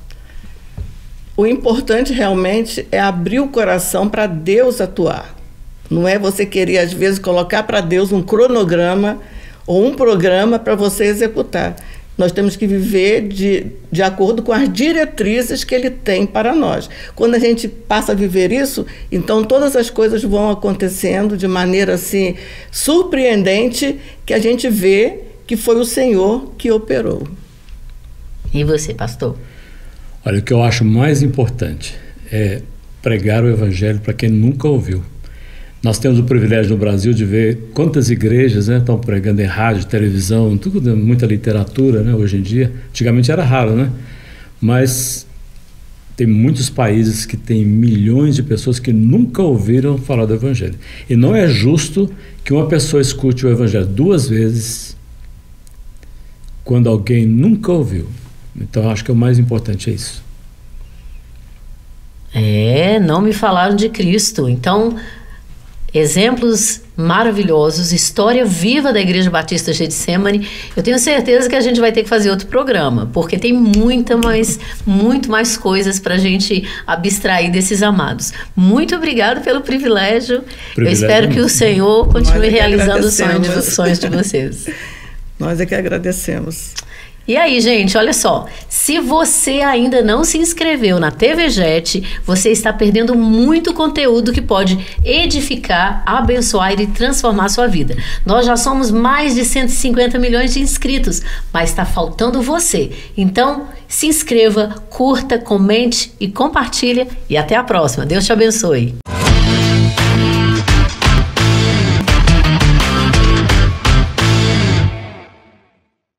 O importante realmente é abrir o coração para Deus atuar. Não é você querer, às vezes, colocar para Deus um cronograma ou um programa para você executar. Nós temos que viver de acordo com as diretrizes que Ele tem para nós. Quando a gente passa a viver isso, então todas as coisas vão acontecendo de maneira assim surpreendente, que a gente vê que foi o Senhor que operou. E você, pastor? Olha, o que eu acho mais importante é pregar o Evangelho para quem nunca ouviu. Nós temos o privilégio no Brasil de ver quantas igrejas, né, estão pregando em rádio, televisão, tudo, muita literatura, né, hoje em dia. Antigamente era raro, né? Mas tem muitos países que têm milhões de pessoas que nunca ouviram falar do Evangelho. E não é justo que uma pessoa escute o Evangelho 2 vezes quando alguém nunca ouviu. Então, acho que o mais importante é isso. Não me falaram de Cristo. Então, exemplos maravilhosos, história viva da Igreja Batista Getsemane. Eu tenho certeza que a gente vai ter que fazer outro programa, porque tem muito mais coisas para a gente abstrair desses amados. Muito obrigado pelo privilégio. Eu espero que o Senhor continue realizando os sonhos de vocês. Nós é que agradecemos. E aí, gente, olha só, se você ainda não se inscreveu na TVJET, você está perdendo muito conteúdo que pode edificar, abençoar e transformar a sua vida. Nós já somos mais de 150 milhões de inscritos, mas está faltando você. Então, se inscreva, curta, comente e compartilha. E até a próxima. Deus te abençoe.